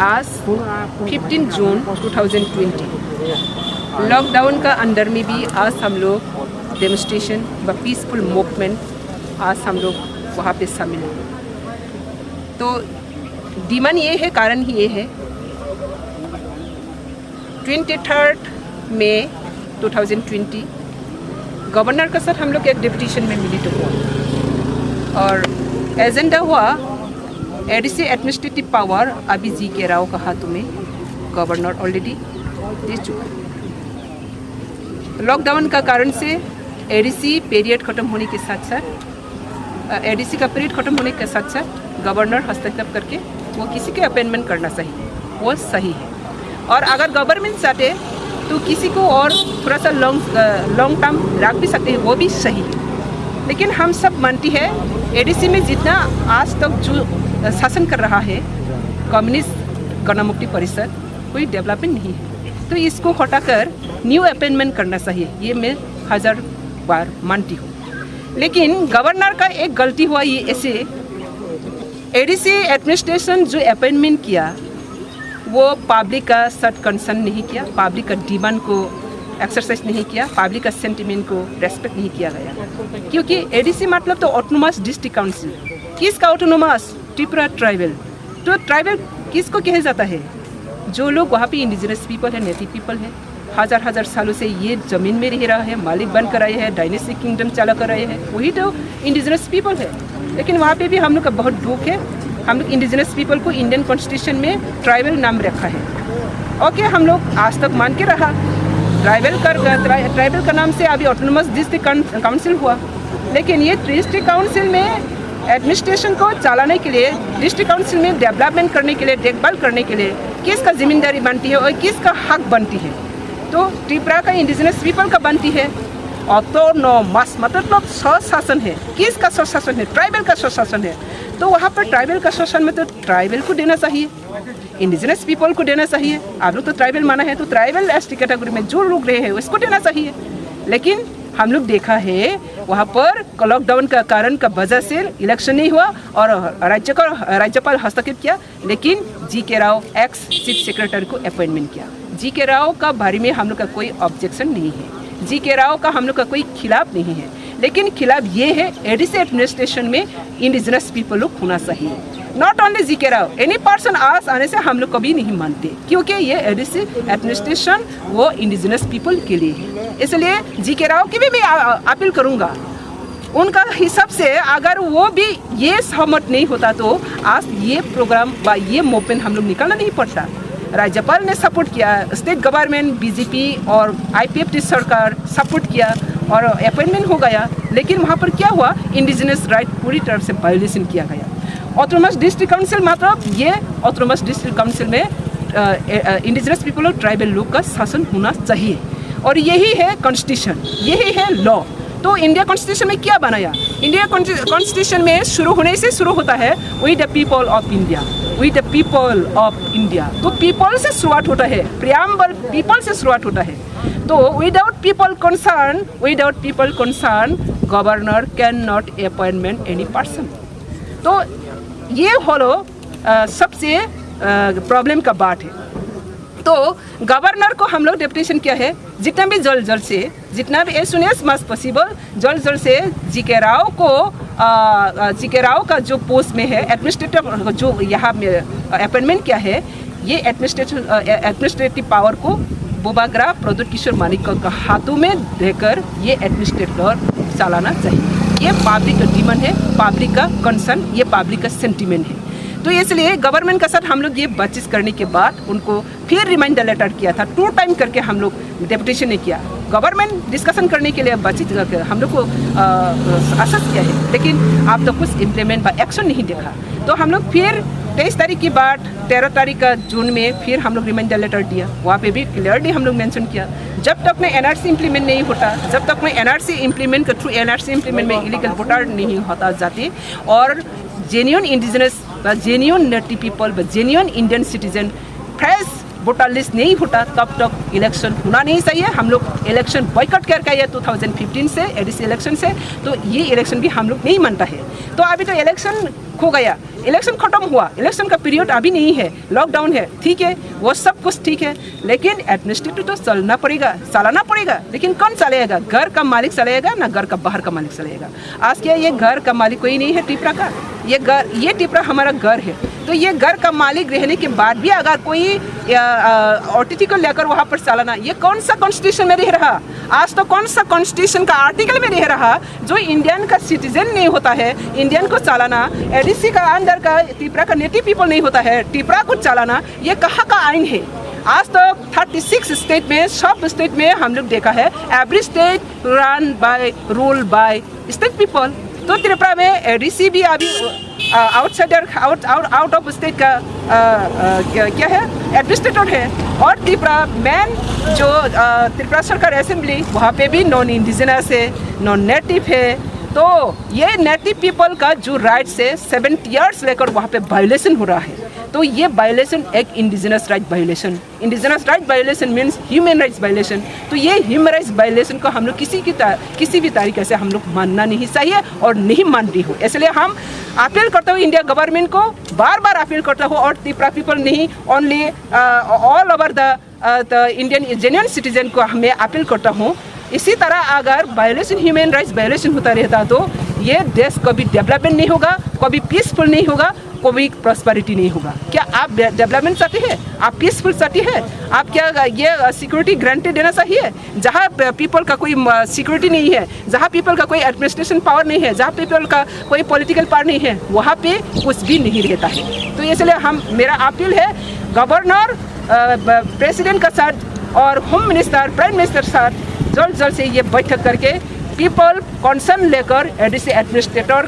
आज 15 जून 2020 लॉकडाउन का अंदर में भी आज हम लोग डेमोन्स्ट्रेशन व पीसफुल मूवमेंट आज हम लोग वहाँ पे शामिल हैं। तो डिमांड ये है, कारण ही ये है 23 मई 2020 गवर्नर के साथ हम लोग एक डेपुटेशन में मिली तो हुआ और एजेंडा हुआ एडीसी एडमिनिस्ट्रेटिव पावर अभी जी.के. राव के हाथों में गवर्नर ऑलरेडी दे चुका है। लॉकडाउन का कारण से एडीसी पीरियड ख़त्म होने के साथ साथ एडीसी का पीरियड ख़त्म होने के साथ साथ गवर्नर हस्तक्षेप करके वो किसी के अपॉइंटमेंट करना चाहिए, वो सही है। और अगर गवर्नमेंट चाहते तो किसी को और थोड़ा सा लॉन्ग टर्म रख भी सकते हैं, वो भी सही है। लेकिन हम सब मानती है एडीसी में जितना आज तक जो शासन कर रहा है कम्युनिस्ट गणमुक्ति परिषद, कोई डेवलपमेंट नहीं है, तो इसको हटाकर न्यू अपॉइंटमेंट करना चाहिए, ये मैं 1000 बार मानती हूँ। लेकिन गवर्नर का एक गलती हुआ ये ऐसे एडीसी एडमिनिस्ट्रेशन जो अपॉइंटमेंट किया वो पब्लिक का सख्त कंसर्न नहीं किया, पब्लिक का डिमांड को एक्सरसाइज नहीं किया, पब्लिक का सेंटिमेंट को रेस्पेक्ट नहीं किया गया। क्योंकि एडीसी मतलब तो ऑटोनोमस डिस्ट्रिक्ट काउंसिल, किसका ऑटोनोमस? त्रिपुरा ट्राइबल। तो ट्राइबल किसको कहा जाता है? जो लोग वहाँ पे इंडिजिनस पीपल है, नेटिव पीपल है, हज़ार सालों से ये ज़मीन में रह रहा है, मालिक बन कर आए हैं, डायनेस्टिक किंगडम चला कर आए हैं, वही तो इंडिजिनस पीपल है। लेकिन वहाँ पे भी हम लोग का बहुत दुख है, हम लोग इंडिजिनस पीपल को इंडियन कॉन्स्टिट्यूशन में ट्राइबल नाम रखा है। ओके, हम लोग आज तक मान के रहा ट्राइबल का नाम से अभी ऑटोनोमस डिस्ट्रिक्ट काउंसिल हुआ। लेकिन ये डिस्ट्रिक्ट काउंसिल में एडमिनिस्ट्रेशन को चलाने के लिए, डिस्ट्रिक्ट काउंसिल में डेवलपमेंट करने के लिए, देखभाल करने के लिए किसका जिम्मेदारी बनती है और किसका हक बनती है? तो त्रिपुरा का इंडिजिनस पीपल का बनती है। ऑटोनोमस मतलब स्वशासन है। किसका स्वशासन है? ट्राइबल का स्वशासन है। तो वहाँ पर ट्राइबल का शासन में तो ट्राइबल को देना चाहिए, इंडिजिनस पीपल को देना चाहिए। आप लोग तो ट्राइबल माना है तो ट्राइबल एसटी कैटेगरी में जो लोग रहे हैं उसको देना चाहिए। लेकिन हम लोग देखा है वहाँ पर लॉकडाउन का कारण का वजह से इलेक्शन नहीं हुआ और राज्यपाल हस्तक्षेप किया, लेकिन GK. Rao ex chief secretary को अपॉइंटमेंट किया। जी.के. राव का बारे में हम लोग का कोई ऑब्जेक्शन नहीं है, जी.के. राव का हम लोग का कोई खिलाफ नहीं है। लेकिन खिलाफ ये है एडीसी एडमिनिस्ट्रेशन में इंडिजिनस पीपल लोग होना चाहिए। Not only GK. Rao, any person आज आने से हम लोग कभी नहीं मानते, क्योंकि ये एडीसी एडमिनिस्ट्रेशन वो इंडिजिनस पीपल के लिए है। इसलिए जी.के. राव की भी मैं अपील करूँगा, उनका हिसाब से अगर वो भी ये सहमत नहीं होता तो आज ये प्रोग्राम व ये मूवमेंट हम लोग निकालना नहीं पड़ता। राज्यपाल ने सपोर्ट किया, स्टेट गवर्नमेंट, बीजेपी और आईपीएफटी सरकार सपोर्ट किया और अपॉइंटमेंट हो गया। लेकिन वहाँ पर क्या हुआ? इंडिजिनस राइट पूरी तरह से वायोलेशन किया गया। ऑटोनोमस डिस्ट्रिक्ट काउंसिल मतलब ये ऑटोनोमस डिस्ट्रिक्ट काउंसिल में इंडिजिनस पीपल और ट्राइबल लोग का शासन होना चाहिए और यही है कॉन्स्टिट्यूशन, यही है लॉ। तो इंडिया कॉन्स्टिट्यूशन में क्या बनाया? इंडिया कॉन्स्टिट्यूशन में शुरू होने से शुरू होता है we the people of India, we the people of India. तो पीपल से शुरुआत होता है, प्रियम्बल पीपल से शुरुआत होता है। तो without people concern governor can not appointment any person. तो ये हलो सबसे प्रॉब्लम का बात है। तो गवर्नर को हम लोग डेपुटेशन किया है जितना भी जल्द से जितना भी as soon as much possible जल्द से जी.के. राव का जो पोस्ट में है एडमिनिस्ट्रेटिव जो यहाँ में अपॉइंटमेंट किया है, ये एडमिनिस्ट्रेटिव पावर को बोबाग्रा प्रद्युत किशोर मानिक का हाथों में देकर ये एडमिनिस्ट्रेटर चलाना चाहिए। ये पब्लिक का डिमांड है, पब्लिक का कंसर्न, ये पब्लिक का सेंटिमेंट है। तो इसलिए गवर्नमेंट के साथ हम लोग ये बातचीत करने के बाद उनको फिर रिमाइंडर लेटर किया था, 2 टाइम करके हम लोग डेपुटेशन ने किया। गवर्नमेंट डिस्कशन करने के लिए बातचीत करके हम लोग को आश्वस्त किया है, लेकिन आप तो कुछ इम्प्लीमेंट व एक्शन नहीं देखा। तो हम लोग फिर 23 तारीख के बाद 13 तारीख का जून में फिर हम लोग रिमाइंडर लेटर दिया। वहाँ पे भी क्लियरली हम लोग मेंशन किया जब तक में एनआरसी इम्प्लीमेंट नहीं होता, जब तक में एनआरसी इम्प्लीमेंट के थ्रू एनआरसी इम्प्लीमेंट में इलीगल वोटर नहीं होता जाते और genuine indigenous genuine native people genuine Indian citizen fresh voter list नहीं फूटा तब तक इलेक्शन होना नहीं चाहिए। हम लोग इलेक्शन बॉयकॉट करके आए 2015 से एडीसी इलेक्शन से, तो ये इलेक्शन भी हम लोग नहीं मानता है। तो अभी तो इलेक्शन खो गया, इलेक्शन खत्म हुआ, इलेक्शन का पीरियड अभी नहीं है, लॉकडाउन है, ठीक है, वो सब कुछ ठीक है, लेकिन एडमिनिस्ट्रेटिव तो चलाना पड़ेगा। लेकिन कौन चलाएगा? घर का मालिक चलाएगा ना घर का बाहर का मालिक चलाएगा? आज क्या ये घर का मालिक कोई नहीं है टिपरा का? ये टिपरा हमारा घर है, तो ये घर का मालिक रहने के बाद भी अगर कोई OTT को लेकर वहाँ पर चलाना, ये कौन सा कॉन्स्टिट्यूशन में रह रहा? आज तो कौन सा कॉन्स्टिट्यूशन का आर्टिकल में रह रहा जो इंडियन का सिटीजन नहीं होता है, इंडियन को चलाना, एडीसी का अंदर का टिपरा का नेटिव पीपल नहीं होता है, टिपरा को चलाना, ये कहाँ का आइन है? आज तो 36 स्टेट में, सब स्टेट में हम लोग देखा है, every state run by rule by state people. तो त्रिपुरा में एडीसी भी अभी आउट ऑफ स्टेट का क्या है, एडमिनिस्ट्रेटर है, और त्रिपुरा मेन जो त्रिपुरा सरकार असेंबली वहाँ पे भी नॉन इंडिजिनस है, नॉन नेटिव है। तो ये नेटिव पीपल का जो राइट्स है 70 ईयर्स लेकर वहाँ पे वायलेशन हो रहा है। तो ये वायलेशन एक indigenous right violation means human rights violation. तो ये ह्यूमन राइट्स वायलेशन को हम लोग किसी भी तरीके से हम लोग मानना नहीं चाहिए और नहीं मान रही हो। इसलिए हम अपील करते हो इंडिया गवर्नमेंट को, बार अपील करता हो, और त्रिपुरा पीपल नहीं, only all over the Indian genuine citizen को हमें अपील करता हूँ। इसी तरह अगर वायलेशन, ह्यूमन राइट्स वायलेशन होता रहता तो ये देश कभी डेवलपमेंट नहीं होगा, कभी पीसफुल नहीं होगा, कभी प्रॉस्पेरिटी नहीं होगा। क्या आप डेवलपमेंट चाहते हैं? आप पीसफुल चाहते हैं? आप क्या ये सिक्योरिटी गारंटी देना चाहिए? जहाँ पीपल का कोई सिक्योरिटी नहीं है, जहाँ पीपल का कोई एडमिनिस्ट्रेशन पावर नहीं है, जहाँ पीपल का कोई पॉलिटिकल पावर नहीं है, वहाँ पे कुछ भी नहीं रहता है। तो इसलिए मेरा अपील है गवर्नर, प्रेसिडेंट का साथ और होम मिनिस्टर, प्राइम मिनिस्टर साथ जल्द से ये बैठक करके पीपल कंसर्न लेकर एडीसी एडमिनिस्ट्रेटर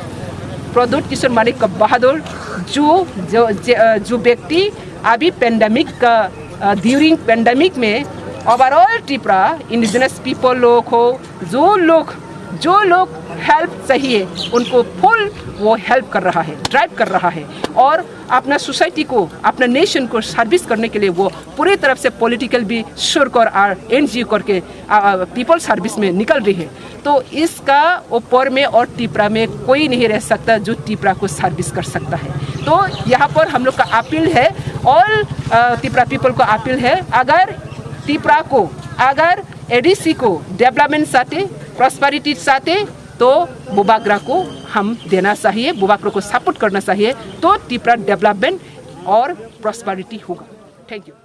प्रद्युत किशोर मानिक का बहादुर जो व्यक्ति अभी पेंडेमिक का ड्यूरिंग पेंडेमिक में ओवरऑल त्रिपुरा इंडिजिनस पीपल लोग हो, जो लोग हेल्प चाहिए उनको फुल वो हेल्प कर रहा है, ड्राइव कर रहा है, और अपना सोसाइटी को, अपना नेशन को सर्विस करने के लिए वो पूरी तरफ से पॉलिटिकल भी शुल्क और NGO करके पीपल सर्विस में निकल रही है। तो इसका ऊपर में और त्रिपुरा में कोई नहीं रह सकता जो त्रिपुरा को सर्विस कर सकता है। तो यहाँ पर हम लोग का अपील है, ऑल त्रिपुरा पीपल को अपील है, अगर त्रिपुरा को, अगर एडीसी को डेवलपमेंट चाहते, प्रॉस्पेरिटी चाहते, तो बुबाग्रा को हम देना चाहिए, बुबाग्रा को सपोर्ट करना चाहिए, तो त्रिपुरा डेवलपमेंट और प्रॉस्पेरिटी होगा। Thank you.